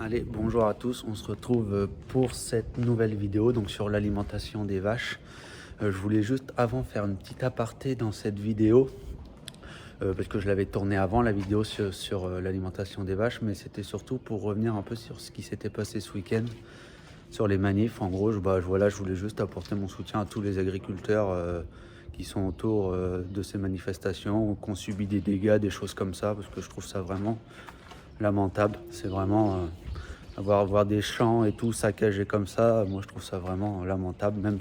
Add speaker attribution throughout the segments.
Speaker 1: Allez, bonjour à tous, on se retrouve pour cette nouvelle vidéo donc sur l'alimentation des vaches. Je voulais juste avant faire une petite aparté dans cette vidéo parce que je l'avais tournée avant la vidéo sur l'alimentation des vaches, mais c'était surtout pour revenir un peu sur ce qui s'était passé ce week-end sur les manifs. En gros, je voulais juste apporter mon soutien à tous les agriculteurs qui sont autour de ces manifestations ou qui ont subi des dégâts, des choses comme ça, parce que je trouve ça vraiment lamentable. C'est vraiment voir des champs et tout saccagés comme ça, moi je trouve ça vraiment lamentable. Même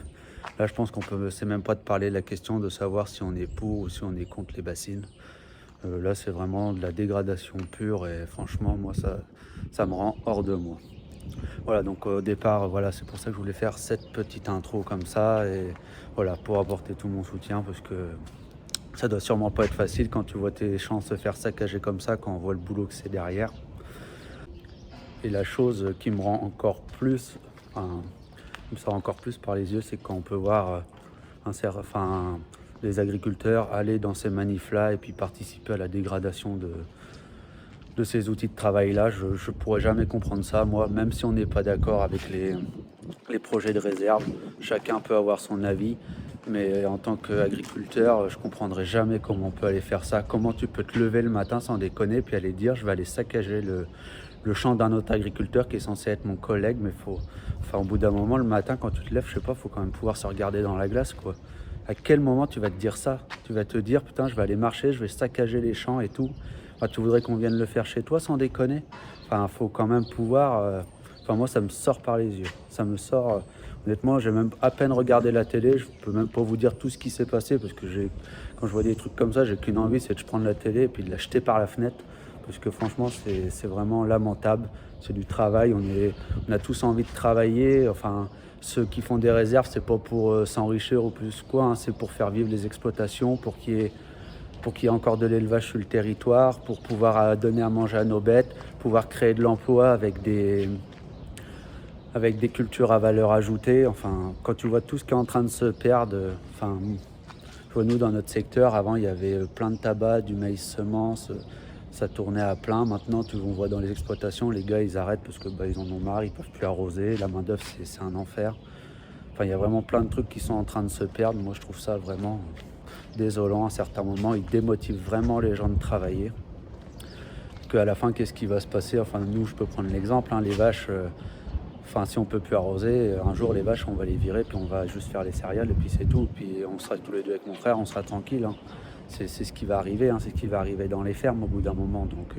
Speaker 1: là, je pense c'est même pas de parler de la question de savoir si on est pour ou si on est contre les bassines. Là, c'est vraiment de la dégradation pure et franchement, moi ça me rend hors de moi. Voilà, donc au départ, voilà, c'est pour ça que je voulais faire cette petite intro comme ça et voilà, pour apporter tout mon soutien parce que ça doit sûrement pas être facile quand tu vois tes champs se faire saccager comme ça, quand on voit le boulot que c'est derrière. Et la chose qui me rend encore plus, qui me sort encore plus par les yeux, c'est quand on peut voir les agriculteurs aller dans ces manifs-là et puis participer à la dégradation de ces outils de travail-là. Je ne pourrais jamais comprendre ça, moi, même si on n'est pas d'accord avec les projets de réserve. Chacun peut avoir son avis, mais en tant qu'agriculteur, je ne comprendrais jamais comment on peut aller faire ça. Comment tu peux te lever le matin sans déconner, puis aller dire je vais aller saccager le champ d'un autre agriculteur qui est censé être mon collègue, mais au bout d'un moment, le matin, quand tu te lèves, je sais pas, faut quand même pouvoir se regarder dans la glace, quoi. À quel moment tu vas te dire ça? Tu vas te dire, putain, je vais aller marcher, je vais saccager les champs et tout. Enfin, tu voudrais qu'on vienne le faire chez toi sans déconner? Enfin, faut quand même pouvoir... moi, ça me sort par les yeux. Ça me sort... honnêtement, j'ai même à peine regardé la télé. Je peux même pas vous dire tout ce qui s'est passé parce que quand je vois des trucs comme ça, j'ai qu'une envie, c'est de prendre la télé et puis de la jeter par la fenêtre. Parce que franchement, c'est vraiment lamentable. C'est du travail. On a tous envie de travailler. Enfin, ceux qui font des réserves, c'est pas pour s'enrichir ou plus quoi. Hein, c'est pour faire vivre les exploitations, pour qu'il y ait encore de l'élevage sur le territoire, pour pouvoir donner à manger à nos bêtes, pouvoir créer de l'emploi avec des cultures à valeur ajoutée. Enfin, quand tu vois tout ce qui est en train de se perdre, nous dans notre secteur, avant il y avait plein de tabac, du maïs semence, ça tournait à plein. Maintenant, on voit dans les exploitations, les gars ils arrêtent parce que ils en ont marre, ils peuvent plus arroser, la main d'œuvre c'est un enfer. Enfin, il y a vraiment plein de trucs qui sont en train de se perdre. Moi je trouve ça vraiment désolant. À certains moments, ils démotivent vraiment les gens de travailler. Parce qu'à la fin, qu'est-ce qui va se passer? Enfin, nous, je peux prendre l'exemple, les vaches, si on peut plus arroser, un jour les vaches, on va les virer, puis on va juste faire les céréales, et puis c'est tout. Puis on sera tous les deux avec mon frère, on sera tranquille. C'est ce qui va arriver, c'est ce qui va arriver dans les fermes au bout d'un moment. Donc,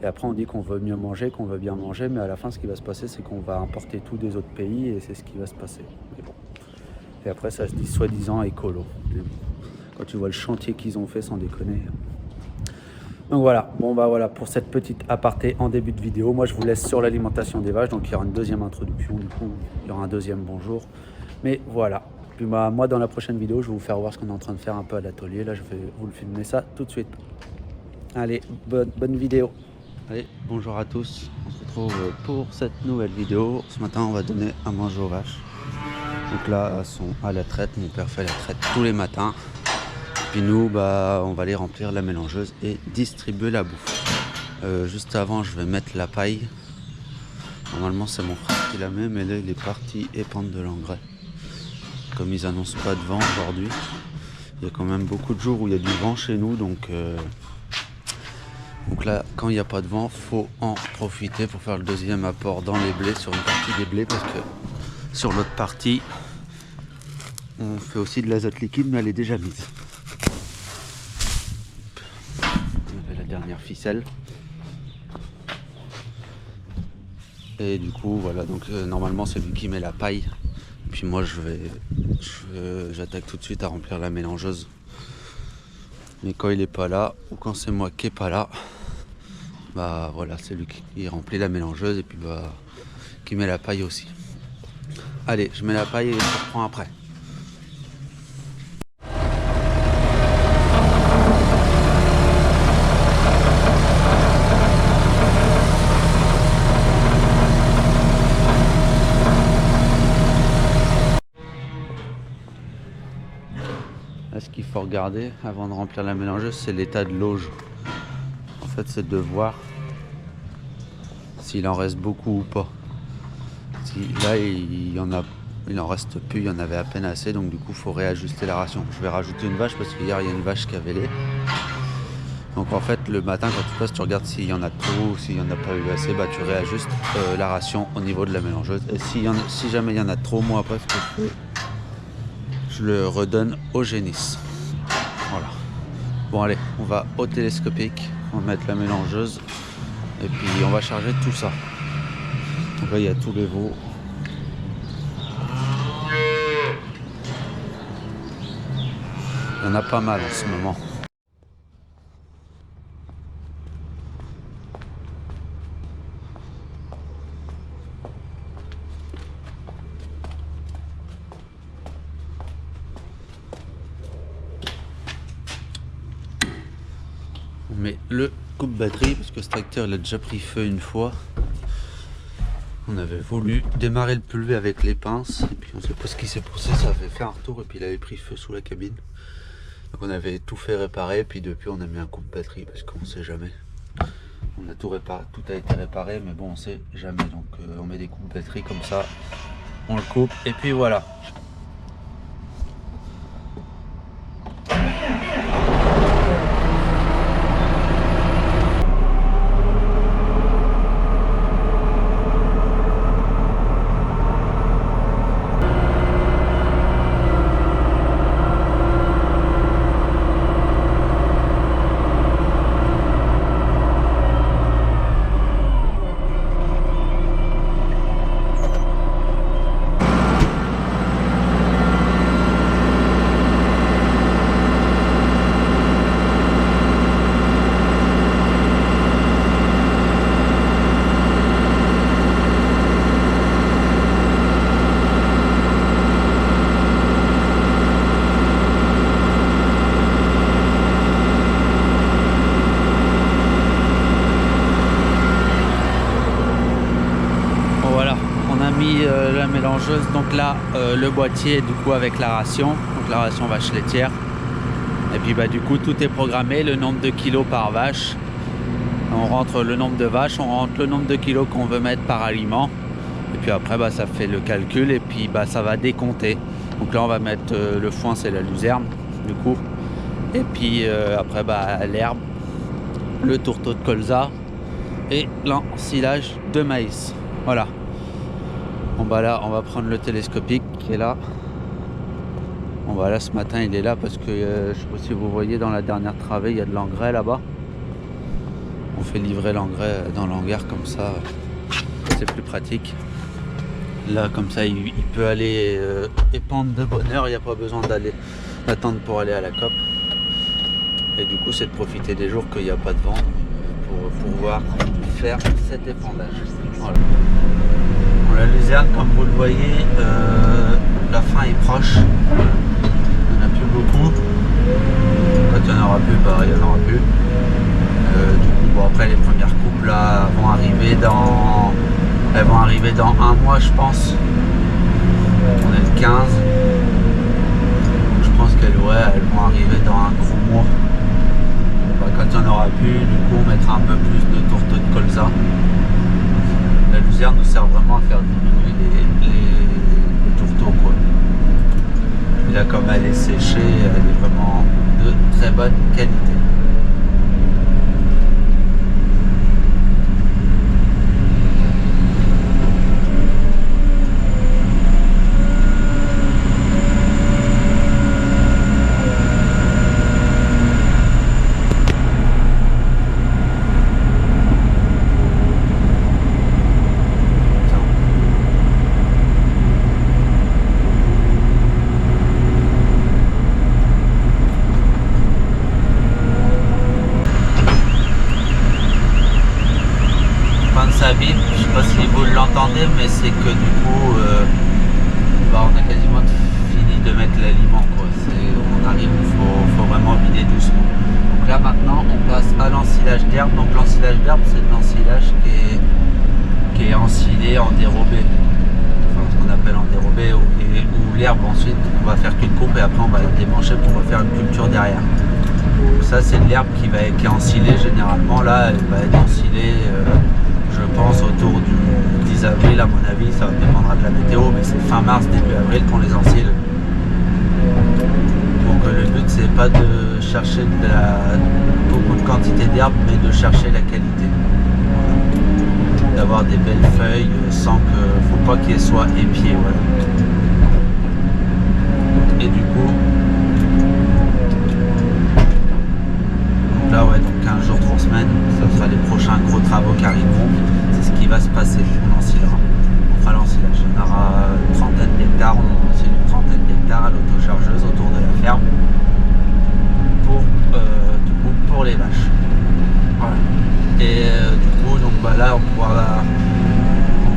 Speaker 1: et après, on dit qu'on veut mieux manger, qu'on veut bien manger, mais à la fin, ce qui va se passer, c'est qu'on va importer tout des autres pays, et c'est ce qui va se passer. Mais bon. Et après, ça se dit soi-disant écolo. Quand tu vois le chantier qu'ils ont fait, sans déconner. Donc voilà, voilà pour cette petite aparté en début de vidéo. Moi je vous laisse sur l'alimentation des vaches, donc il y aura une deuxième introduction, du coup il y aura un deuxième bonjour. Mais voilà, puis moi dans la prochaine vidéo je vais vous faire voir ce qu'on est en train de faire un peu à l'atelier. Là je vais vous le filmer ça tout de suite. Allez, bonne vidéo. Allez, bonjour à tous, on se retrouve pour cette nouvelle vidéo. Ce matin on va donner à manger aux vaches. Donc là elles sont à la traite, mon père fait la traite tous les matins. Puis nous, on va aller remplir la mélangeuse et distribuer la bouffe. Juste avant, je vais mettre la paille. Normalement, c'est mon frère qui la met, mais là, il est parti épandre de l'engrais. Comme ils annoncent pas de vent aujourd'hui, il y a quand même beaucoup de jours où il y a du vent chez nous. Donc là, quand il n'y a pas de vent, faut en profiter pour faire le deuxième apport dans les blés, sur une partie des blés, parce que sur l'autre partie, on fait aussi de l'azote liquide, mais elle est déjà mise. Dernière ficelle et du coup voilà, donc normalement c'est lui qui met la paille, puis moi j'attaque tout de suite à remplir la mélangeuse, mais quand il est pas là ou quand c'est moi qui est pas là, voilà, c'est lui qui remplit la mélangeuse et puis qui met la paille aussi. Allez, je mets la paille et je reprends après. Là, ce qu'il faut regarder avant de remplir la mélangeuse, c'est l'état de l'auge. En fait, c'est de voir s'il en reste beaucoup ou pas. Là il en reste plus, il y en avait à peine assez, donc du coup il faut réajuster la ration. Je vais rajouter une vache parce qu'hier il y a une vache qui avait lait. Donc en fait le matin quand tu passes, tu regardes s'il y en a trop ou s'il n'y en a pas eu assez, tu réajustes la ration au niveau de la mélangeuse. Et si jamais il y en a trop, moi après ce que je fais, je le redonne au génisse. Voilà. Bon allez, on va au télescopique, on va mettre la mélangeuse et puis on va charger tout ça. Donc là il y a tous les veaux. Il y en a pas mal en ce moment. On met le coupe-batterie parce que ce tracteur il a déjà pris feu une fois. On avait voulu démarrer le pulvé avec les pinces et puis on sait pas ce qui s'est passé, ça avait fait un retour et puis il avait pris feu sous la cabine. Donc on avait tout fait réparer, puis depuis on a mis un coupe-batterie parce qu'on sait jamais. On a tout réparé, tout a été réparé, mais bon on sait jamais. Donc on met des coupes-batterie comme ça, on le coupe et puis voilà. La mélangeuse, donc là le boîtier du coup avec la ration, donc la ration vache laitière, et puis du coup tout est programmé, le nombre de kilos par vache, on rentre le nombre de vaches, on rentre le nombre de kilos qu'on veut mettre par aliment, et puis après ça fait le calcul et puis ça va décompter. Donc là on va mettre le foin, c'est la luzerne du coup, et puis après l'herbe, le tourteau de colza et l'ensilage de maïs. Voilà. Bon là on va prendre le télescopique qui est là. Bon là ce matin il est là parce que je sais pas si vous voyez dans la dernière travée il y a de l'engrais là-bas. On fait livrer l'engrais dans l'hangar comme ça, c'est plus pratique. Là comme ça il peut aller épandre de bonne heure, il n'y a pas besoin d'attendre pour aller à la COP. Et du coup c'est de profiter des jours qu'il n'y a pas de vent pour pouvoir faire cet épandage. Voilà. La luzerne, comme vous le voyez, la fin est proche. Il n'y en a plus beaucoup. Quand il n'y en aura plus, il n'y en aura plus. Du coup, après les premières coupes là vont arriver dans un mois, je pense. On est le 15. Donc, je pense qu'elles vont arriver dans un gros mois. Quand il n'y en aura plus, du coup, on mettra un peu plus de tourteaux de colza. La luzerne nous sert vraiment à faire diminuer les tourteaux quoi. Et là comme elle est séchée, elle est vraiment de très bonne qualité. Je sais pas si vous l'entendez, mais c'est que du coup on a quasiment fini de mettre l'aliment quoi. On arrive, il faut vraiment vider doucement. Donc là maintenant on passe à l'ensilage d'herbe. Donc l'ensilage d'herbe c'est de l'ensilage qui est ensilé en dérobé, enfin ce qu'on appelle en dérobé, où l'herbe ensuite on va faire qu'une coupe et après on va la débrancher pour refaire une culture derrière. Donc ça c'est de l'herbe qui est ensilée généralement. Là elle va être ensilée je pense autour du 10 avril à mon avis, ça dépendra de la météo, mais c'est fin mars, début avril qu'on les ensile. Donc le but c'est pas de chercher beaucoup de quantité d'herbe, mais de chercher la qualité. Voilà. D'avoir des belles feuilles sans que faut pas qu'elles soient épiées. Voilà. Et du coup, donc là ouais, donc 15 jours, 3 semaines, ça sera les prochains gros travaux qui arriveront. C'est ce qui va se passer, on ensilera. On fera l'ensilage. On aura une trentaine d'hectares, on ensile une trentaine d'hectares à l'autochargeuse autour de la ferme pour les vaches. Voilà. Et du coup, donc là on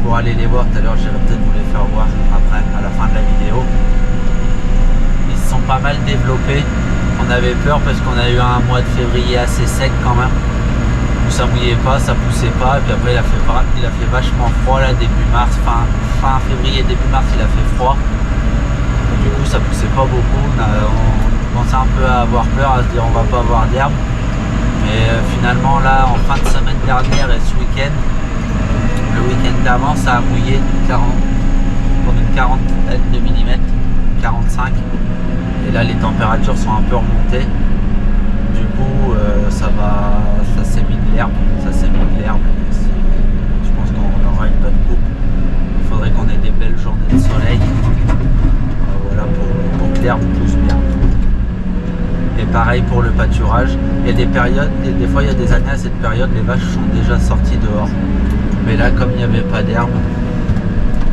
Speaker 1: pourra aller les voir tout à l'heure, j'irai peut-être vous les faire voir après, à la fin de la vidéo. Ils se sont pas mal développés. On avait peur parce qu'on a eu un mois de février assez sec quand même, où ça mouillait pas, ça poussait pas, et puis après il a fait vachement froid là début mars, fin février, début mars il a fait froid. Du coup ça poussait pas beaucoup, on commençait un peu à avoir peur, à se dire on va pas avoir d'herbe. Mais finalement là en fin de semaine dernière et ce week-end, le week-end d'avant ça a mouillé pour une quarantaine de millimètres, 45. Et là les températures sont un peu remontées. Du coup ça s'est mis de l'herbe. Je pense qu'on aura une bonne coupe. Il faudrait qu'on ait des belles journées de soleil. Voilà pour que l'herbe pousse bien. Et pareil pour le pâturage. Il y a des périodes, des fois il y a des années à cette période, les vaches sont déjà sorties dehors. Mais là comme il n'y avait pas d'herbe,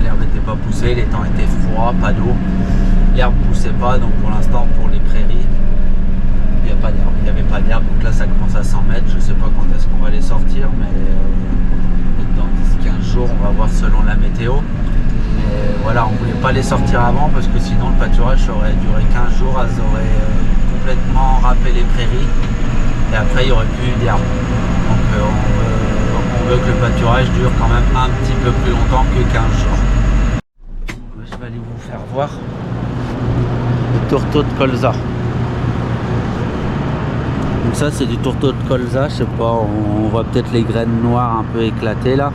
Speaker 1: l'herbe n'était pas poussée, les temps étaient froids, pas d'eau. L'herbe poussait pas, donc pour l'instant pour les prairies, il n'y a pas d'herbe. Il n'y avait pas d'herbe, donc là ça commence à 100 mètres. Je sais pas quand est-ce qu'on va les sortir, mais dans 10-15 jours, on va voir selon la météo. Mais voilà, on voulait pas les sortir avant parce que sinon le pâturage aurait duré 15 jours, elles auraient complètement râpé les prairies et après il n'y aurait plus d'herbe. Donc on veut que le pâturage dure quand même un petit peu plus longtemps que 15 jours. Je vais aller vous faire voir le tourteau de colza. Donc ça c'est du tourteau de colza, je sais pas, on voit peut-être les graines noires un peu éclatées là.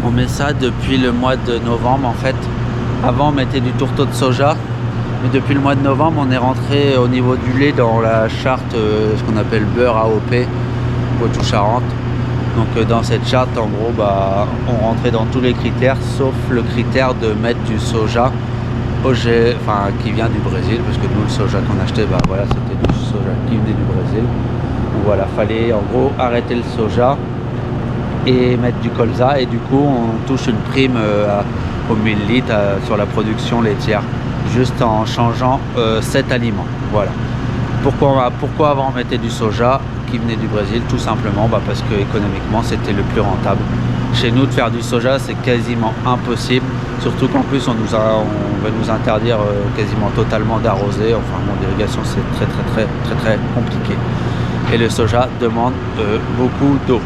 Speaker 1: On met ça depuis le mois de novembre en fait. Avant on mettait du tourteau de soja, mais depuis le mois de novembre on est rentré au niveau du lait dans la charte, ce qu'on appelle beurre AOP, Poitou-Charentes. Donc dans cette charte en gros on rentrait dans tous les critères sauf le critère de mettre du soja qui vient du Brésil, parce que nous le soja qu'on achetait voilà, c'était du soja qui venait du Brésil. Donc voilà, fallait en gros arrêter le soja et mettre du colza, et du coup on touche une prime au 1000 litres sur la production laitière, juste en changeant cet aliment. Voilà. Pourquoi avant on mettait du soja qui venait du Brésil? Tout simplement parce que économiquement c'était le plus rentable. Chez nous de faire du soja c'est quasiment impossible, surtout qu'en plus on va nous interdire quasiment totalement d'arroser. Enfin l'irrigation c'est très compliqué, et le soja demande beaucoup d'eau.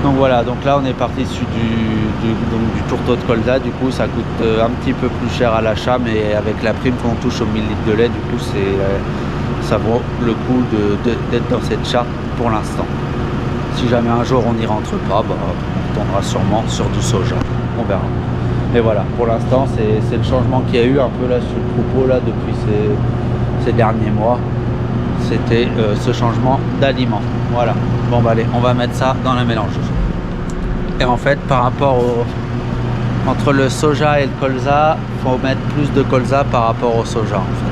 Speaker 1: Donc voilà, donc là on est parti sur du tourteau de colza. Du coup ça coûte un petit peu plus cher à l'achat, mais avec la prime qu'on touche aux 1000 litres de lait, du coup ça vaut le coup d'être dans cette charte pour l'instant. Si jamais un jour on n'y rentre pas, on tournera sûrement sur du soja, on verra. Mais voilà, pour l'instant c'est le changement qu'il y a eu un peu là sur le troupeau là depuis ces derniers mois. C'était ce changement d'aliment. Voilà. Bon allez, on va mettre ça dans la mélange. Et en fait par rapport entre le soja et le colza, faut mettre plus de colza par rapport au soja en fait.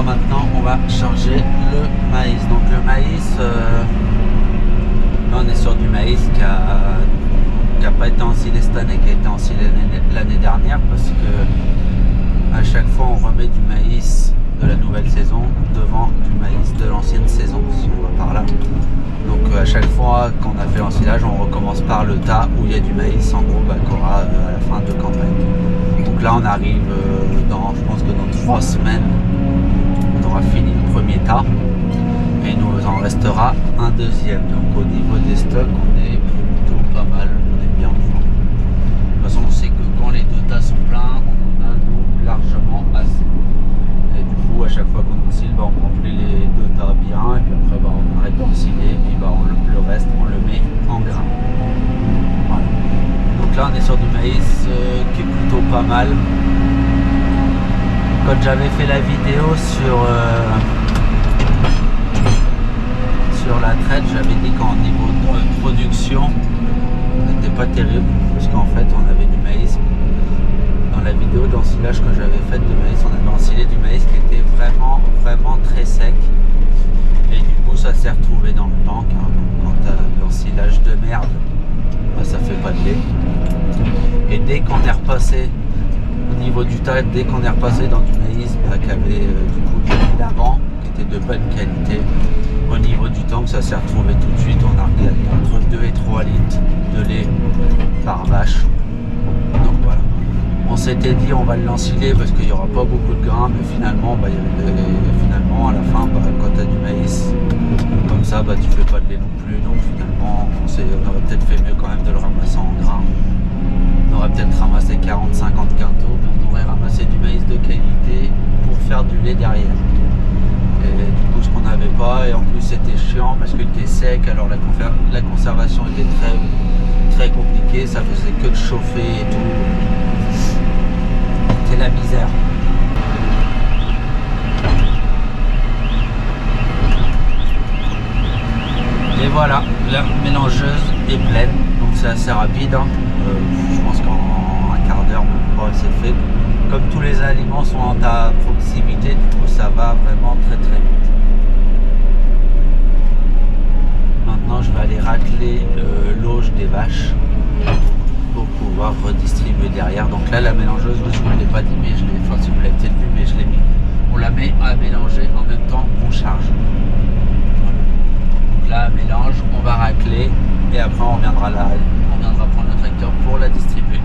Speaker 1: Maintenant on va charger le maïs. Donc le maïs Là on est sur du maïs qui a pas été ensilé cette année, qui a été ensilé l'année dernière, parce que à chaque fois on remet du maïs de la nouvelle saison devant du maïs de l'ancienne saison, si on va par là. Donc à chaque fois qu'on a fait l'ensilage, on recommence par le tas où il y a du maïs en gros qu'on aura à la fin de campagne. Donc là on arrive je pense que dans 3 semaines on aura fini le premier tas et il nous en restera un deuxième. Donc au niveau des stocks on est plutôt pas mal, on est bien en forme. De toute façon on sait que quand les 2 tas sont pleins on en a nous largement assez. Et du coup à chaque fois qu'on ensile, on remplit les 2 tas bien et puis après on arrête d'ensiler et puis le reste on le met en grain. Voilà. Donc là on est sur du maïs qui est plutôt pas mal. Quand j'avais fait la vidéo sur la traite, j'avais dit qu'en niveau de production on n'était pas terrible parce qu'en fait on avait du maïs. Dans la vidéo d'ensilage que j'avais faite de maïs, on avait ensilé du maïs qui était vraiment très sec et du coup ça s'est retrouvé dans le tank. Quand tu as l'ensilage de merde, ça fait pas de lait. Et dès qu'on est repassé au niveau du tas, dès qu'on est repassé dans du maïs qui avait du coup du lait d'avant, qui était de bonne qualité, au niveau du tank ça s'est retrouvé tout de suite. On a regardé entre 2 et 3 litres de lait par vache. Donc voilà. On s'était dit on va l'ensiler parce qu'il n'y aura pas beaucoup de grains, mais finalement, finalement à la fin quand tu as du maïs comme ça, tu fais pas de lait non plus. Donc finalement on aurait peut-être fait mieux quand même de le ramasser en grains. On aurait peut-être ramassé 40-50 quintaux, mais on aurait ramassé du maïs de qualité pour faire du lait derrière. Et du coup ce qu'on n'avait pas, et en plus c'était chiant parce qu'il était sec, alors la conservation était très compliquée, ça faisait que de chauffer et tout. C'est la misère. Et voilà, la mélangeuse est pleine, donc c'est assez rapide. Je pense qu'en un quart d'heure, même pas, c'est fait. Comme tous les aliments sont à ta proximité, du coup ça va vraiment très vite. Maintenant je vais aller racler l'auge des vaches pour pouvoir redistribuer derrière. Donc là la mélangeuse, je ne vous l'ai pas dit, mais si vous l'avez peut-être vu, mais je l'ai mis. On la met à mélanger en même temps qu'on charge. Voilà. Donc là mélange, on va racler et après on reviendra prendre le tracteur pour la distribuer.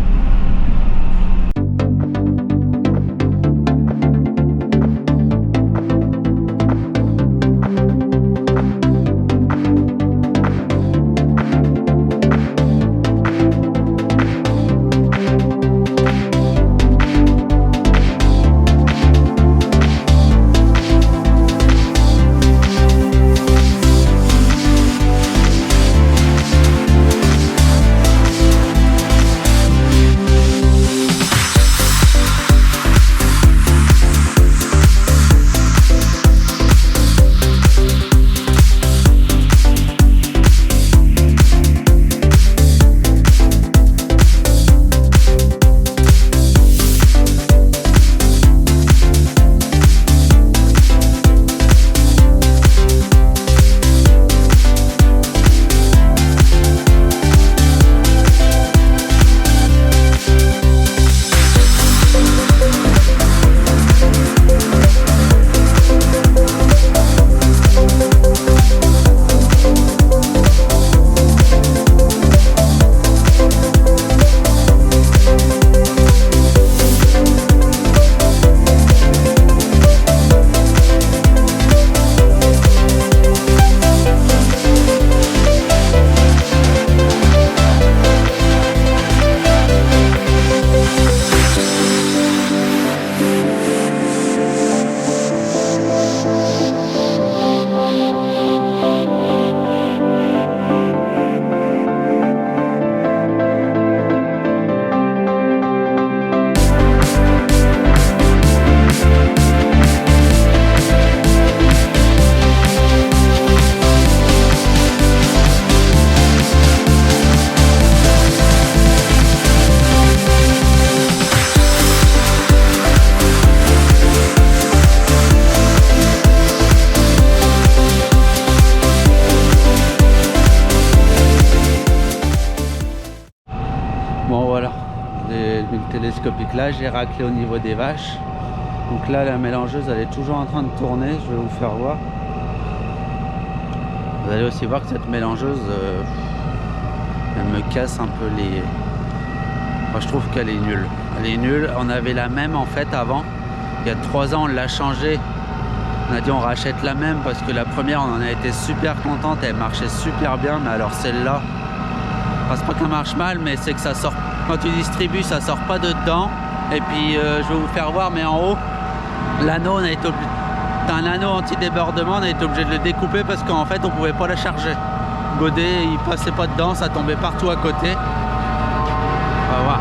Speaker 1: télescopique. Là, j'ai raclé au niveau des vaches. Donc là, la mélangeuse, elle est toujours en train de tourner. Je vais vous faire voir. Vous allez aussi voir que cette mélangeuse, elle me casse un peu les... Moi, je trouve qu'elle est nulle. Elle est nulle. On avait la même en fait avant. Il y a 3 ans, on l'a changée. On a dit on rachète la même parce que la première, on en a été super contente. Elle marchait super bien. Mais alors celle-là, enfin, c'est pas qu'elle marche mal, mais c'est que ça sort... Quand tu distribues, ça sort pas de dedans. Et puis, je vais vous faire voir, mais en haut, l'anneau, on a été obligé... T'as un anneau anti-débordement, on a été obligé de le découper parce qu'en fait, on pouvait pas la charger. Godet, il passait pas dedans, ça tombait partout à côté. On va voir.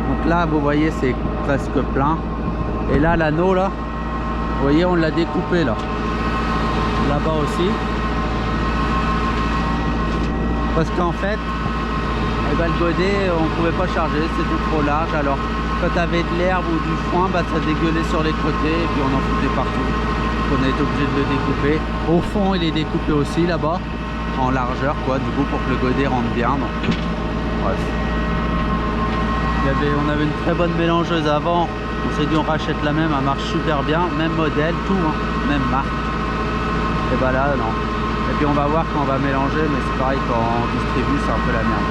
Speaker 1: Donc là, vous voyez, c'est presque plein. Et là, l'anneau, là, vous voyez, on l'a découpé, là. Là-bas aussi. Parce qu'en fait, eh ben, le godet, on pouvait pas charger, c'était trop large. Alors, quand tu avais de l'herbe ou du foin, bah, ça dégueulait sur les côtés et puis on en foutait partout. Donc, on a été obligé de le découper. Au fond, il est découpé aussi là-bas, en largeur, quoi, du coup, pour que le godet rentre bien. Donc, bref. On avait une très bonne mélangeuse avant. On s'est dit, on rachète la même, elle marche super bien. Même modèle, tout, hein, même marque. Et bah là, non. Et puis on va voir quand on va mélanger, mais c'est pareil, quand on distribue, c'est un peu la merde.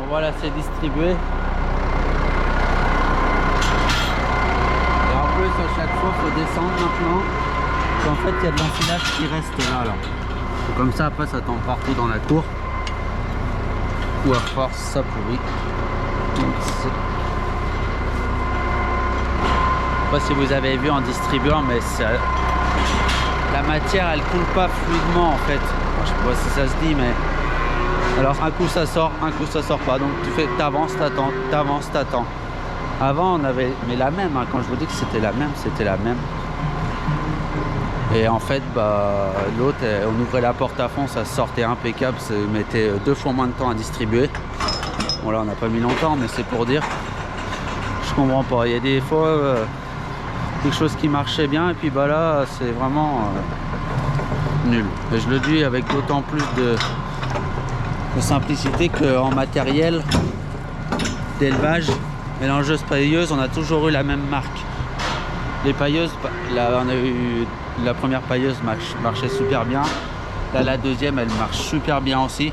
Speaker 1: Voilà, c'est distribué. Et en plus, à chaque fois, il faut descendre maintenant. En fait, il y a de l'ensilage qui reste là. Et comme ça, après, ça tombe partout dans la cour. Ou à force, ça pourrit. Donc, je sais pas si vous avez vu en distribuant, mais ça... la matière, elle coule pas fluidement en fait. Je sais pas si ça se dit, mais... Alors un coup ça sort pas, donc tu fais, t'avances, t'attends, t'avances, t'attends. Avant on avait, mais la même, hein, quand je vous dis que c'était la même, c'était la même. Et en fait, bah, l'autre, on ouvrait la porte à fond, ça sortait impeccable, ça mettait 2 fois moins de temps à distribuer. Bon là on n'a pas mis longtemps, mais c'est pour dire, je comprends pas, il y a des fois quelque chose qui marchait bien, et puis bah là c'est vraiment nul. Et je le dis avec d'autant plus de simplicité qu'en matériel d'élevage, mélangeuse pailleuse, on a toujours eu la même marque. Les pailleuses, là, on a eu la première pailleuse marchait super bien. Là, la deuxième, elle marche super bien aussi.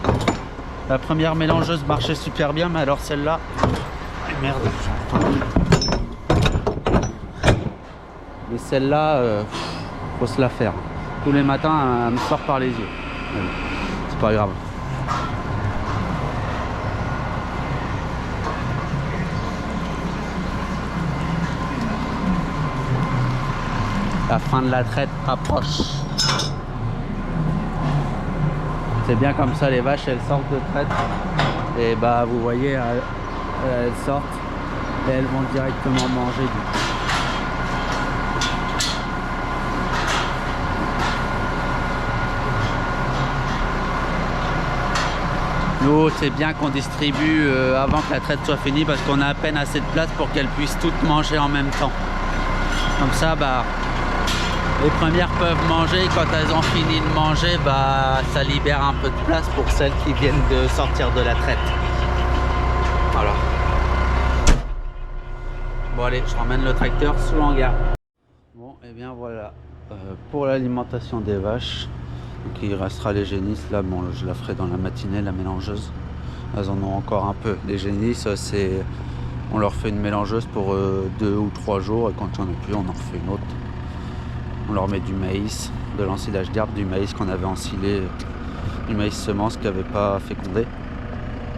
Speaker 1: La première mélangeuse marchait super bien, mais alors celle-là, merde. Mais celle-là, faut se la faire. Tous les matins, elle me sort par les yeux. C'est pas grave. La fin de la traite approche. C'est bien comme ça, les vaches elles sortent de traite et bah vous voyez elles sortent et elles vont directement manger du coup. Nous c'est bien qu'on distribue avant que la traite soit finie parce qu'on a à peine assez de place pour qu'elles puissent toutes manger en même temps. Comme ça bah les premières peuvent manger, quand elles ont fini de manger, bah, ça libère un peu de place pour celles qui viennent de sortir de la traite. Voilà. Bon allez, je ramène le tracteur sous l'hangar. Et bien voilà, pour l'alimentation des vaches, donc il restera les génisses. Là, bon, je la ferai dans la matinée, la mélangeuse. Elles en ont encore un peu. Les génisses, on leur fait une mélangeuse pour 2 ou 3 jours, et quand il n'y en a plus, on en refait une autre. On leur met du maïs, de l'ensilage d'herbe, du maïs qu'on avait ensilé, du maïs semence qui n'avait pas fécondé.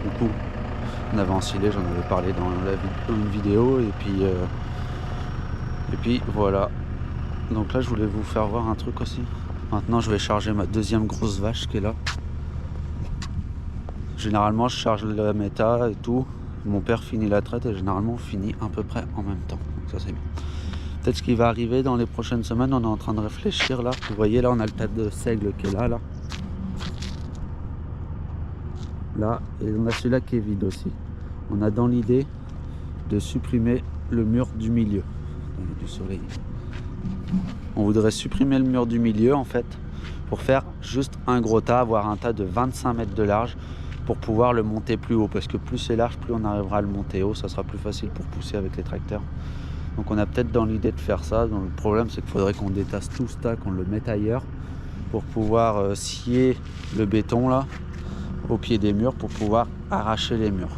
Speaker 1: Du coup, on avait ensilé, j'en avais parlé dans une vidéo, et puis voilà. Donc là, je voulais vous faire voir un truc aussi. Maintenant, je vais charger ma deuxième grosse vache qui est là. Généralement, je charge la méta et tout. Mon père finit la traite et généralement, on finit à peu près en même temps. Donc ça, c'est bien. Peut-être ce qui va arriver dans les prochaines semaines, on est en train de réfléchir là. Vous voyez là, on a le tas de seigle qui est là. Là, et on a celui-là qui est vide aussi. On a dans l'idée de supprimer le mur du milieu. Il y a du soleil. On voudrait supprimer le mur du milieu en fait, pour faire juste un gros tas, avoir un tas de 25 mètres de large, pour pouvoir le monter plus haut, parce que plus c'est large, plus on arrivera à le monter haut, ça sera plus facile pour pousser avec les tracteurs. Donc on a peut-être dans l'idée de faire ça. Donc le problème, c'est qu'il faudrait qu'on détasse tout ce tas, qu'on le mette ailleurs, pour pouvoir scier le béton là, au pied des murs, pour pouvoir arracher les murs.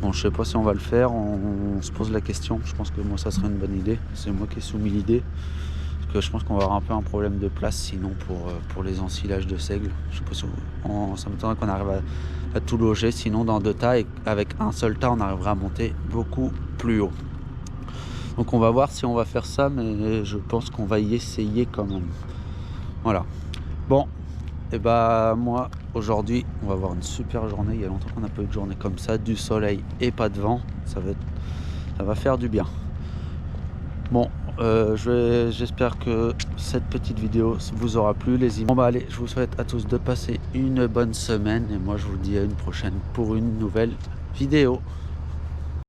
Speaker 1: Bon, je sais pas si on va le faire, on se pose la question. Je pense que moi ça serait une bonne idée, c'est moi qui ai soumis l'idée. Parce que je pense qu'on va avoir un peu un problème de place sinon pour les ensilages de seigle. Je sais pas si ça m'étonnerait qu'on arrive à tout loger, sinon dans 2 tas, et avec un seul tas on arrivera à monter beaucoup plus haut. Donc on va voir si on va faire ça, mais je pense qu'on va y essayer quand même. Voilà. Bon, et bah moi aujourd'hui on va avoir une super journée. Il y a longtemps qu'on n'a pas eu de journée comme ça, du soleil et pas de vent. Ça va faire du bien. Bon, j'espère que cette petite vidéo vous aura plu. Bon bah allez, je vous souhaite à tous de passer une bonne semaine, et moi je vous dis à une prochaine pour une nouvelle vidéo.